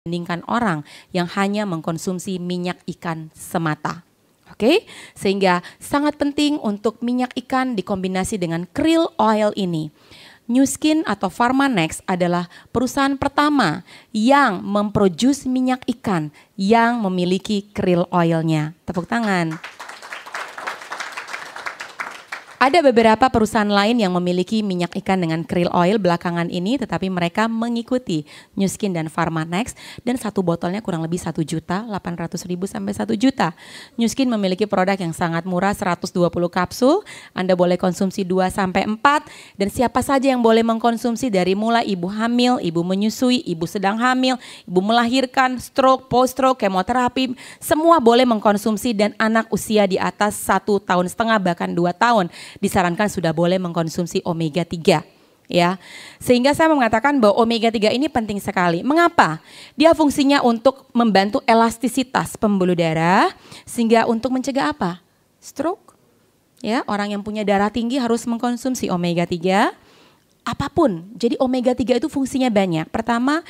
dibandingkan orang yang hanya mengkonsumsi minyak ikan semata. Oke, sehingga sangat penting untuk minyak ikan dikombinasi dengan krill oil ini. Nu Skin atau Pharmanex adalah perusahaan pertama yang memproduce minyak ikan yang memiliki krill oilnya. Tepuk tangan. Ada beberapa perusahaan lain yang memiliki minyak ikan dengan krill oil belakangan ini, tetapi mereka mengikuti Nu Skin dan Pharmanex, dan satu botolnya kurang lebih 1.800.000 sampai 1 juta. Nu Skin memiliki produk yang sangat murah, 120 kapsul, Anda boleh konsumsi 2 sampai 4, dan siapa saja yang boleh mengkonsumsi dari mulai ibu hamil, ibu menyusui, ibu sedang hamil, ibu melahirkan, stroke, post-stroke, kemoterapi, semua boleh mengkonsumsi, dan anak usia di atas 1,5 tahun bahkan 2 tahun. Disarankan sudah boleh mengkonsumsi omega 3 ya. Sehingga saya mengatakan bahwa omega 3 ini penting sekali. Mengapa? Dia fungsinya untuk membantu elastisitas pembuluh darah sehingga untuk mencegah apa? Stroke. Ya, orang yang punya darah tinggi harus mengkonsumsi omega 3 apapun. Jadi omega 3 itu fungsinya banyak. Pertama,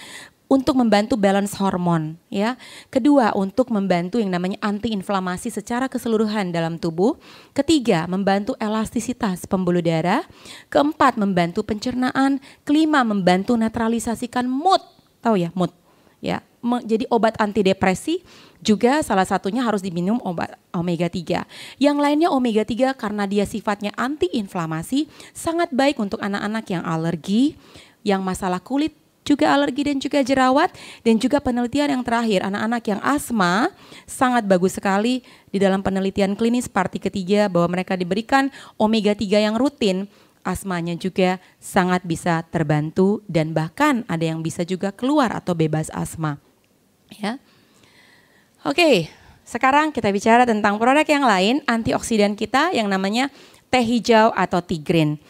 untuk membantu balance hormon, ya. Kedua, untuk membantu yang namanya antiinflamasi secara keseluruhan dalam tubuh. Ketiga, membantu elastisitas pembuluh darah. Keempat, membantu pencernaan. Kelima, membantu netralisasikan mood. Tahu ya, mood. Ya, jadi obat antidepresi juga salah satunya harus diminum obat omega 3. Yang lainnya omega 3 karena dia sifatnya antiinflamasi, sangat baik untuk anak-anak yang alergi, yang masalah kulit, juga alergi dan juga jerawat, dan juga penelitian yang terakhir anak-anak yang asma sangat bagus sekali di dalam penelitian klinis parti ketiga bahwa mereka diberikan omega 3 yang rutin, asmanya juga sangat bisa terbantu dan bahkan ada yang bisa juga keluar atau bebas asma. Ya. Oke, sekarang kita bicara tentang produk yang lain antioksidan kita yang namanya teh hijau atau tea green.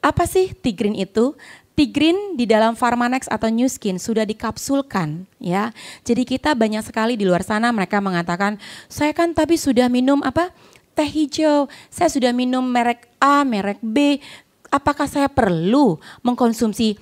Apa sih tea green itu? Tea green di dalam Pharmanex atau Nu Skin sudah dikapsulkan ya. Jadi kita banyak sekali di luar sana mereka mengatakan, saya kan tapi sudah minum apa? Teh hijau, saya sudah minum merek A, merek B. Apakah saya perlu mengkonsumsi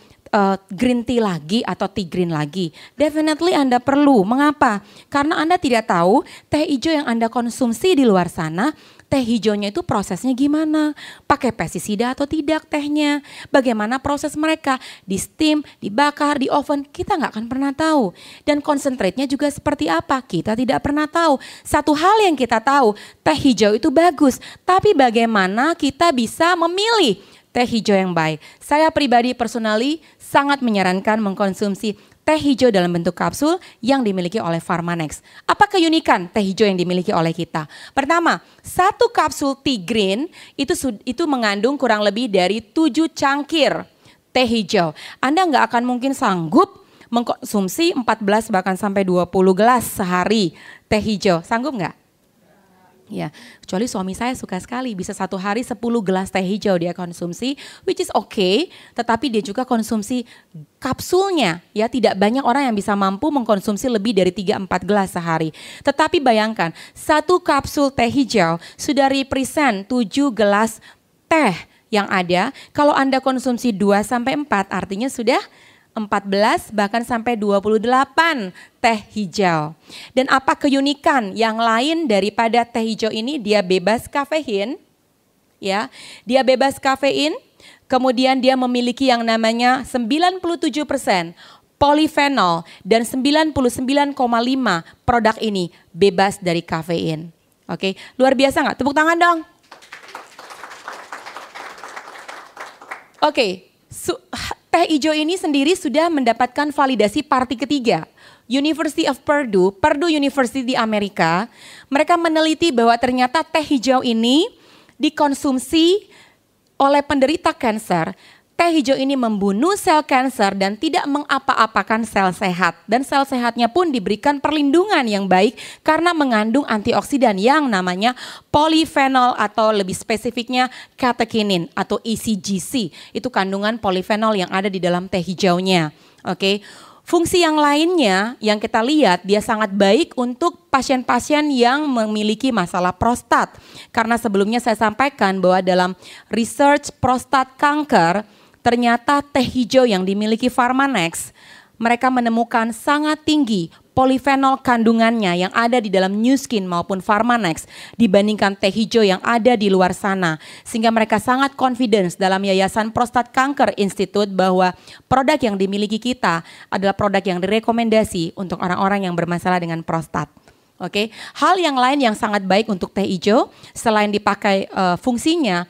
green tea lagi atau tea green lagi? Definitely Anda perlu. Mengapa? Karena Anda tidak tahu teh hijau yang Anda konsumsi di luar sana, teh hijaunya itu prosesnya gimana? Pakai pestisida atau tidak tehnya? Bagaimana proses mereka? Di steam, dibakar, di oven, kita nggak akan pernah tahu. Dan konsentrate-nya juga seperti apa? Kita tidak pernah tahu. Satu hal yang kita tahu, teh hijau itu bagus. Tapi bagaimana kita bisa memilih teh hijau yang baik? Saya pribadi personally sangat menyarankan mengkonsumsi teh hijau dalam bentuk kapsul yang dimiliki oleh Pharmanex. Apa keunikan teh hijau yang dimiliki oleh kita? Pertama, satu kapsul tea green itu mengandung kurang lebih dari 7 cangkir teh hijau. Anda nggak akan mungkin sanggup mengkonsumsi 14 bahkan sampai 20 gelas sehari teh hijau. Sanggup nggak? Ya, kecuali suami saya suka sekali, bisa satu hari 10 gelas teh hijau dia konsumsi, which is okay, tetapi dia juga konsumsi kapsulnya, ya tidak banyak orang yang bisa mampu mengkonsumsi lebih dari 3-4 gelas sehari. Tetapi bayangkan, satu kapsul teh hijau sudah represent 7 gelas teh yang ada, kalau Anda konsumsi 2-4 artinya sudah 14 bahkan sampai 28 teh hijau. Dan apa keunikan yang lain daripada teh hijau ini? Dia bebas kafein, ya. Dia bebas kafein. Kemudian dia memiliki yang namanya 97% polifenol dan 99,5 produk ini bebas dari kafein. Oke, luar biasa nggak? Tepuk tangan dong. Oke. Teh hijau ini sendiri sudah mendapatkan validasi parti ketiga. University of Purdue University di Amerika, mereka meneliti bahwa ternyata teh hijau ini dikonsumsi oleh penderita kanker. Teh hijau ini membunuh sel kanker dan tidak mengapa-apakan sel sehat. Dan sel sehatnya pun diberikan perlindungan yang baik karena mengandung antioksidan yang namanya polifenol atau lebih spesifiknya katekinin atau ECGC. Itu kandungan polifenol yang ada di dalam teh hijaunya. Oke. Fungsi yang lainnya yang kita lihat dia sangat baik untuk pasien-pasien yang memiliki masalah prostat. Karena sebelumnya saya sampaikan bahwa dalam research prostat kanker ternyata teh hijau yang dimiliki Pharmanex mereka menemukan sangat tinggi polifenol kandungannya yang ada di dalam Nu Skin maupun Pharmanex dibandingkan teh hijau yang ada di luar sana. Sehingga mereka sangat confidence dalam Yayasan Prostat Cancer Institute bahwa produk yang dimiliki kita adalah produk yang direkomendasi untuk orang-orang yang bermasalah dengan prostat. Oke, hal yang lain yang sangat baik untuk teh hijau selain dipakai fungsinya,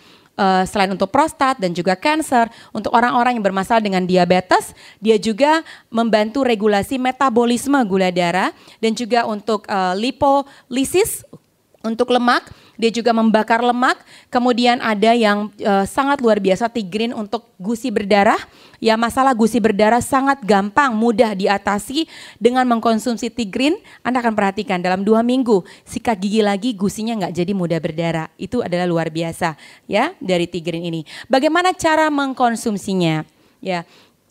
selain untuk prostat dan juga kanker, untuk orang-orang yang bermasalah dengan diabetes, dia juga membantu regulasi metabolisme gula darah dan juga untuk lipolisis untuk lemak, dia juga membakar lemak. Kemudian ada yang sangat luar biasa Tigrin untuk gusi berdarah. Ya, masalah gusi berdarah sangat gampang, mudah diatasi dengan mengkonsumsi Tigrin. Anda akan perhatikan dalam 2 minggu sikat gigi lagi gusinya nggak jadi mudah berdarah. Itu adalah luar biasa ya dari Tigrin ini. Bagaimana cara mengkonsumsinya? Ya,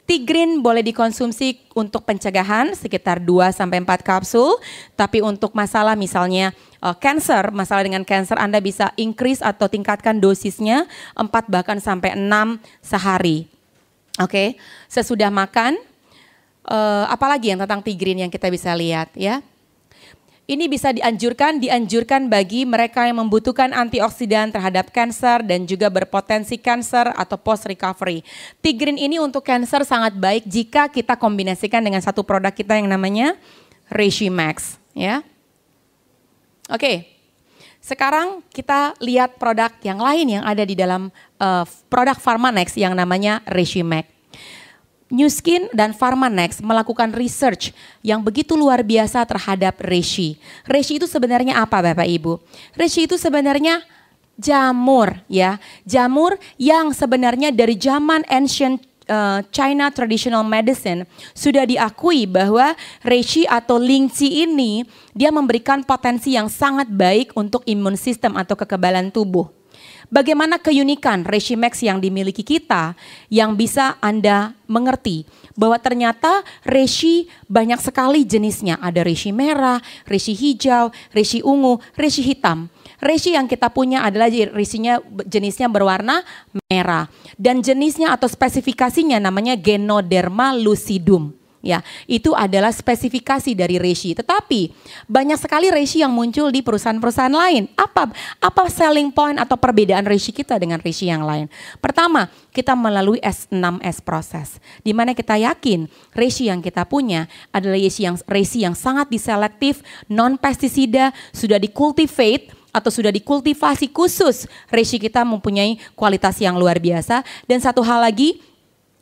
Tigrin boleh dikonsumsi untuk pencegahan sekitar 2-4 kapsul, tapi untuk masalah misalnya kanker, masalah dengan kanker Anda bisa increase atau tingkatkan dosisnya 4 bahkan sampai 6 sehari. Oke, sesudah makan, apalagi yang tentang Tigrin yang kita bisa lihat ya. Ini bisa dianjurkan bagi mereka yang membutuhkan antioksidan terhadap kanker dan juga berpotensi kanker atau post recovery. Tigrin ini untuk kanker sangat baik jika kita kombinasikan dengan satu produk kita yang namanya Reishi Max ya. Oke. Sekarang kita lihat produk yang lain yang ada di dalam produk Pharmanex yang namanya Reishi Max. Nu Skin dan Pharmanex melakukan research yang begitu luar biasa terhadap reishi. Reishi itu sebenarnya apa Bapak Ibu? Reishi itu sebenarnya jamur ya. Jamur yang sebenarnya dari zaman ancient China traditional medicine sudah diakui bahwa reishi atau lingqi ini dia memberikan potensi yang sangat baik untuk imun sistem atau kekebalan tubuh. Bagaimana keunikan Reishi Max yang dimiliki kita yang bisa Anda mengerti bahwa ternyata reishi banyak sekali jenisnya. Ada reishi merah, reishi hijau, reishi ungu, reishi hitam. Reishi yang kita punya adalah reishinya jenisnya berwarna merah dan jenisnya atau spesifikasinya namanya Ganoderma lucidum. Ya, itu adalah spesifikasi dari reishi. Tetapi banyak sekali reishi yang muncul di perusahaan-perusahaan lain. Apa selling point atau perbedaan reishi kita dengan reishi yang lain? Pertama, kita melalui 6S proses, di mana kita yakin reishi yang kita punya adalah reishi yang sangat diselektif, non pestisida, sudah dikultivate atau sudah dikultivasi khusus. Reishi kita mempunyai kualitas yang luar biasa. Dan satu hal lagi,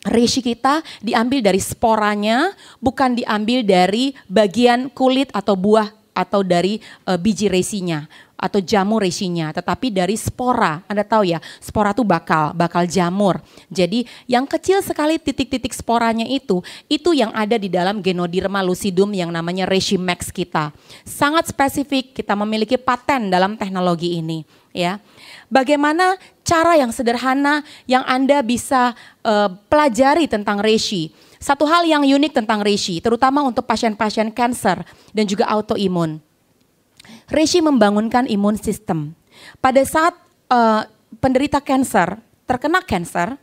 reishi kita diambil dari sporanya, bukan diambil dari bagian kulit atau buah atau dari biji reishinya atau jamur reishinya, tetapi dari spora. Anda tahu ya, spora itu bakal jamur. Jadi yang kecil sekali titik-titik sporanya itu yang ada di dalam Ganoderma lucidum yang namanya Reishi Max kita. Sangat spesifik, kita memiliki paten dalam teknologi ini ya. Bagaimana cara yang sederhana yang Anda bisa pelajari tentang reishi. Satu hal yang unik tentang reishi, terutama untuk pasien-pasien kanker dan juga autoimun. Reishi membangunkan imun sistem. Pada saat penderita kanker, terkena kanker,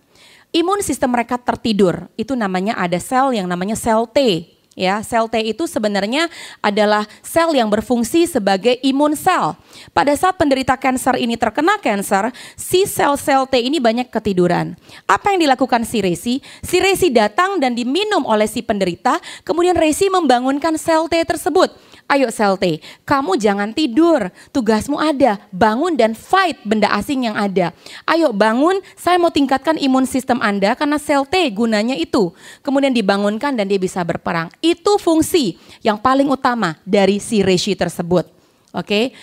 imun sistem mereka tertidur. Itu namanya ada sel yang namanya sel T. Ya, sel T itu sebenarnya adalah sel yang berfungsi sebagai imun sel. Pada saat penderita kanker ini terkena kanker, si sel-sel T ini banyak ketiduran. Apa yang dilakukan si reishi? Si reishi datang dan diminum oleh si penderita, kemudian reishi membangunkan sel T tersebut. Ayo sel T, kamu jangan tidur, tugasmu ada, bangun dan fight benda asing yang ada. Ayo bangun, saya mau tingkatkan imun sistem Anda karena sel T gunanya itu. Kemudian dibangunkan dan dia bisa berperang. Itu fungsi yang paling utama dari si reishi tersebut. Oke.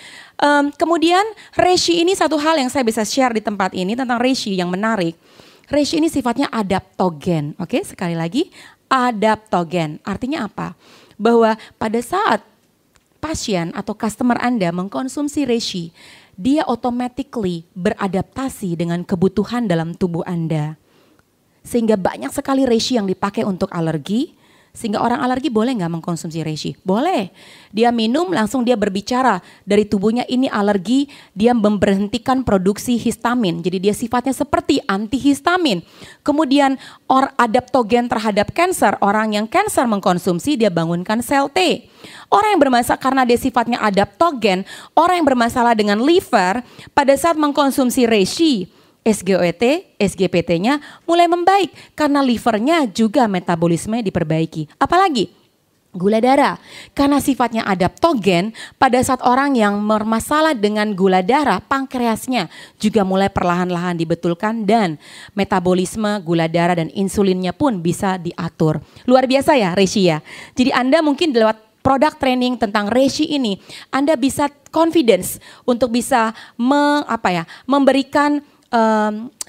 Kemudian reishi ini satu hal yang saya bisa share di tempat ini tentang reishi yang menarik. Reishi ini sifatnya adaptogen. Oke, sekali lagi adaptogen. Artinya apa? Bahwa pada saat pasien atau customer Anda mengkonsumsi reishi, dia automatically beradaptasi dengan kebutuhan dalam tubuh Anda. Sehingga banyak sekali reishi yang dipakai untuk alergi, Sehingga orang alergi boleh nggak mengkonsumsi reishi? Boleh. Dia minum langsung dia berbicara dari tubuhnya ini alergi, dia memberhentikan produksi histamin. Jadi dia sifatnya seperti antihistamin. Kemudian adaptogen terhadap kanker, orang yang kanker mengkonsumsi dia bangunkan sel T. Orang yang bermasalah karena dia sifatnya adaptogen, orang yang bermasalah dengan liver pada saat mengkonsumsi reishi, SGOT, SGPT-nya mulai membaik karena livernya juga metabolisme diperbaiki. Apalagi gula darah, karena sifatnya adaptogen, pada saat orang yang bermasalah dengan gula darah, pankreasnya juga mulai perlahan-lahan dibetulkan dan metabolisme gula darah dan insulinnya pun bisa diatur. Luar biasa ya reishi ya. Jadi Anda mungkin lewat produk training tentang reishi ini, Anda bisa confidence untuk bisa memberikan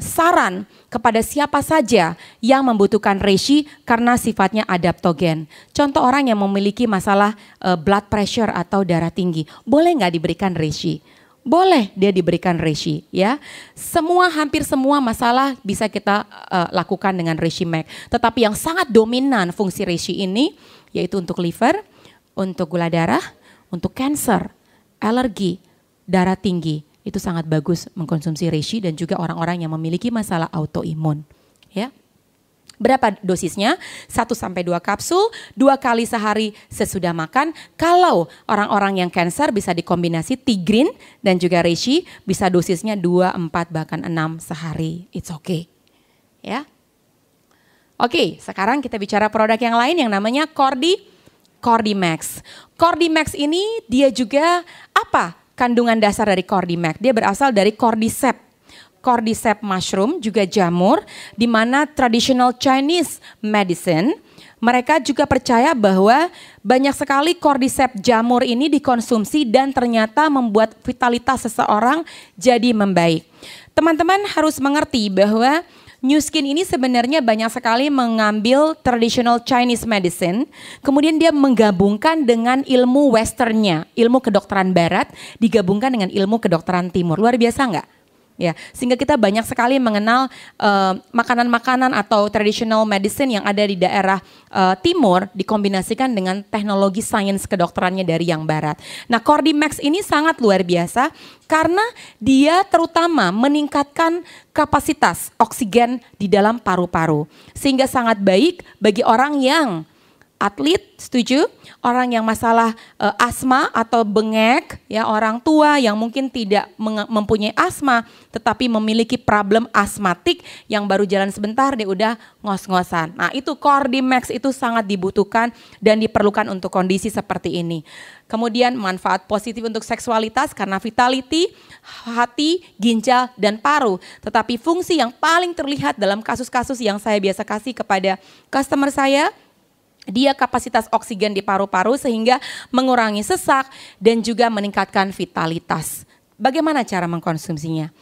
saran kepada siapa saja yang membutuhkan reishi karena sifatnya adaptogen. Contoh orang yang memiliki masalah blood pressure atau darah tinggi, boleh nggak diberikan reishi? Boleh dia diberikan reishi ya. Hampir semua masalah bisa kita lakukan dengan reishi Max. Tetapi yang sangat dominan fungsi reishi ini yaitu untuk liver, untuk gula darah, untuk kanker, alergi, darah tinggi. Itu sangat bagus mengkonsumsi reishi dan juga orang-orang yang memiliki masalah autoimun. Ya. Berapa dosisnya? 1-2 kapsul, 2 kali sehari sesudah makan. Kalau orang-orang yang kanker bisa dikombinasi tigrin dan juga reishi, bisa dosisnya 2, 4 bahkan 6 sehari. It's okay. Ya. Oke, sekarang kita bicara produk yang lain yang namanya Cordymax. Cordymax ini dia juga apa? Kandungan dasar dari Cordymax, dia berasal dari Cordyceps mushroom, juga jamur, di mana traditional Chinese medicine, mereka juga percaya bahwa banyak sekali Cordyceps jamur ini dikonsumsi dan ternyata membuat vitalitas seseorang jadi membaik. Teman-teman harus mengerti bahwa Nu Skin ini sebenarnya banyak sekali mengambil traditional Chinese medicine, kemudian dia menggabungkan dengan ilmu westernnya, ilmu kedokteran barat digabungkan dengan ilmu kedokteran timur. Luar biasa nggak? Ya, sehingga kita banyak sekali mengenal makanan-makanan atau traditional medicine yang ada di daerah timur dikombinasikan dengan teknologi sains kedokterannya dari yang barat. Nah, Cordymax ini sangat luar biasa karena dia terutama meningkatkan kapasitas oksigen di dalam paru-paru. Sehingga sangat baik bagi orang yang atlet, setuju? Orang yang masalah asma atau bengek, ya orang tua yang mungkin tidak mempunyai asma tetapi memiliki problem asmatik yang baru jalan sebentar dia udah ngos-ngosan. Nah, itu Cordymax itu sangat dibutuhkan dan diperlukan untuk kondisi seperti ini. Kemudian manfaat positif untuk seksualitas karena vitality, hati, ginjal, dan paru. Tetapi fungsi yang paling terlihat dalam kasus-kasus yang saya biasa kasih kepada customer saya, dia kapasitas oksigen di paru-paru sehingga mengurangi sesak dan juga meningkatkan vitalitas. Bagaimana cara mengkonsumsinya?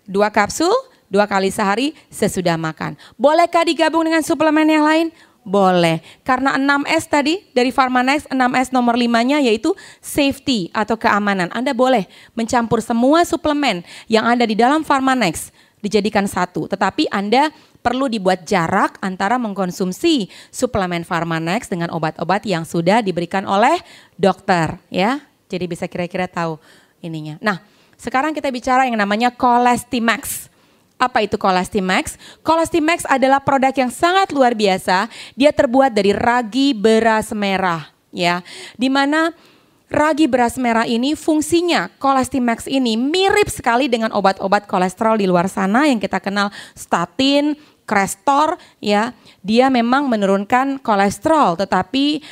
2 kapsul, 2 kali sehari sesudah makan. Bolehkah digabung dengan suplemen yang lain? Boleh. Karena 6S tadi dari Pharmanex, 6S nomor 5-nya yaitu safety atau keamanan. Anda boleh mencampur semua suplemen yang ada di dalam Pharmanex dijadikan satu. Tetapi Anda perlu dibuat jarak antara mengkonsumsi suplemen Pharmanex dengan obat-obat yang sudah diberikan oleh dokter, ya. Jadi bisa kira-kira tahu ininya. Nah, sekarang kita bicara yang namanya Cholestimax. Apa itu Cholestimax? Cholestimax adalah produk yang sangat luar biasa. Dia terbuat dari ragi beras merah, ya. Di mana ragi beras merah ini fungsinya Cholestimax ini mirip sekali dengan obat-obat kolesterol di luar sana yang kita kenal statin, Crestor, ya, dia memang menurunkan kolesterol, tetapi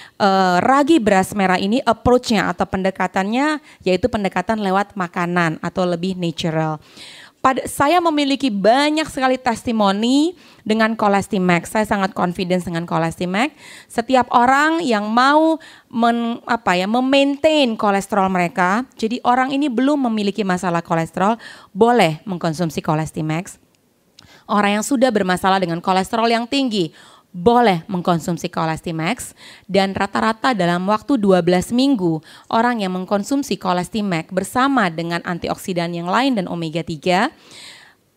ragi beras merah ini approach-nya atau pendekatannya yaitu pendekatan lewat makanan atau lebih natural. Saya memiliki banyak sekali testimoni dengan Cholestimax. Saya sangat confident dengan Cholestimax. Setiap orang yang mau memaintain kolesterol mereka, jadi orang ini belum memiliki masalah kolesterol, boleh mengkonsumsi Cholestimax. Orang yang sudah bermasalah dengan kolesterol yang tinggi boleh mengkonsumsi Cholestimax dan rata-rata dalam waktu 12 minggu orang yang mengkonsumsi Cholestimax bersama dengan antioksidan yang lain dan omega 3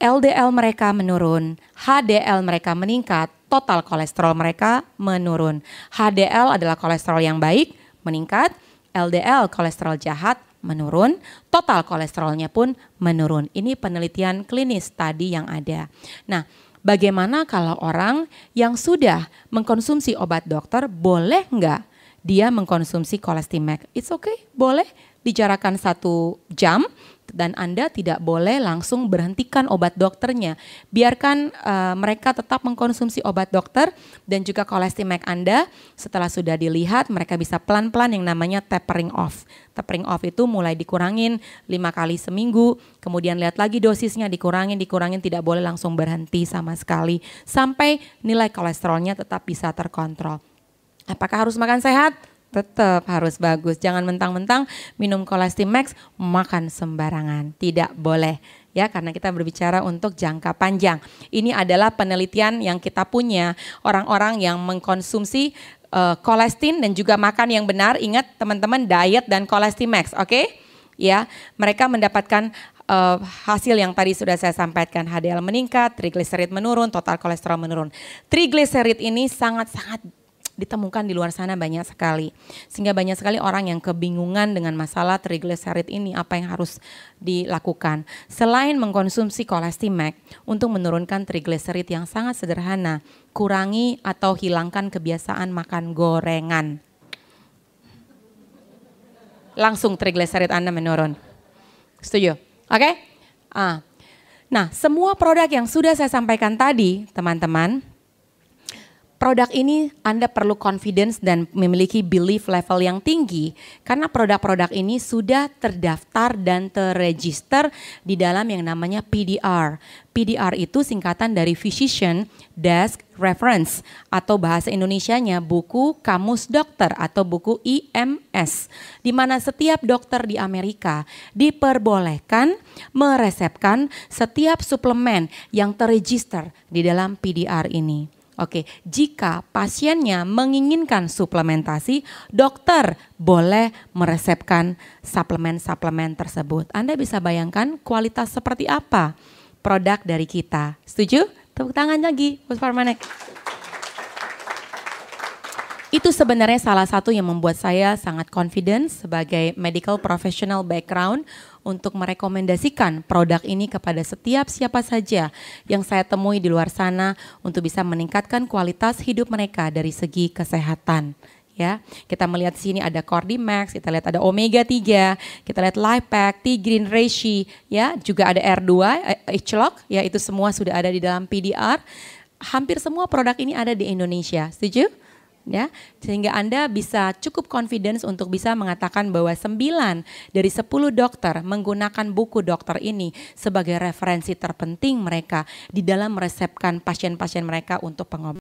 LDL mereka menurun, HDL mereka meningkat, total kolesterol mereka menurun. HDL adalah kolesterol yang baik, meningkat, LDL kolesterol jahat menurun, total kolesterolnya pun menurun. Ini penelitian klinis tadi yang ada. Nah, bagaimana kalau orang yang sudah mengkonsumsi obat dokter, boleh nggak dia mengkonsumsi Cholestimax? It's okay, boleh dijarakkan 1 jam dan Anda tidak boleh langsung berhentikan obat dokternya. Biarkan mereka tetap mengkonsumsi obat dokter dan juga Cholestimax Anda. Setelah sudah dilihat, mereka bisa pelan-pelan yang namanya tapering off. Tapering off itu mulai dikurangin 5 kali seminggu, kemudian lihat lagi dosisnya, dikurangin, tidak boleh langsung berhenti sama sekali sampai nilai kolesterolnya tetap bisa terkontrol. Apakah harus makan sehat? Tetap harus bagus. Jangan mentang-mentang minum Cholestimax makan sembarangan. Tidak boleh ya, karena kita berbicara untuk jangka panjang. Ini adalah penelitian yang kita punya, orang-orang yang mengkonsumsi kolestin dan juga makan yang benar. Ingat teman-teman, diet dan Cholestimax, oke? Ya, mereka mendapatkan hasil yang tadi sudah saya sampaikan, HDL meningkat, trigliserid menurun, total kolesterol menurun. Trigliserid ini sangat-sangat ditemukan di luar sana banyak sekali. Sehingga banyak sekali orang yang kebingungan dengan masalah trigliserid ini, apa yang harus dilakukan. Selain mengkonsumsi Cholestimax untuk menurunkan trigliserid yang sangat sederhana, kurangi atau hilangkan kebiasaan makan gorengan. Langsung trigliserid Anda menurun. Setuju? Oke? Nah, semua produk yang sudah saya sampaikan tadi, teman-teman, produk ini Anda perlu confidence dan memiliki belief level yang tinggi karena produk-produk ini sudah terdaftar dan terregister di dalam yang namanya PDR. PDR itu singkatan dari Physician Desk Reference atau bahasa Indonesianya buku kamus dokter atau buku IMS, di mana setiap dokter di Amerika diperbolehkan meresepkan setiap suplemen yang terregister di dalam PDR ini. Oke, jika pasiennya menginginkan suplementasi, dokter boleh meresepkan suplemen-suplemen tersebut. Anda bisa bayangkan kualitas seperti apa produk dari kita. Setuju? Tepuk tangan lagi, Bos Pharmanex. Itu sebenarnya salah satu yang membuat saya sangat confident sebagai medical professional background untuk merekomendasikan produk ini kepada setiap siapa saja yang saya temui di luar sana untuk bisa meningkatkan kualitas hidup mereka dari segi kesehatan. Ya, kita melihat sini ada Cordymax, kita lihat ada Omega 3, kita lihat Lifepack, T-Green Reishi, ya, juga ada R2, H-Lock, ya, itu semua sudah ada di dalam PDR. Hampir semua produk ini ada di Indonesia, setuju? Ya, sehingga Anda bisa cukup confidence untuk bisa mengatakan bahwa 9 dari 10 dokter menggunakan buku dokter ini sebagai referensi terpenting mereka di dalam meresepkan pasien-pasien mereka untuk pengobatan.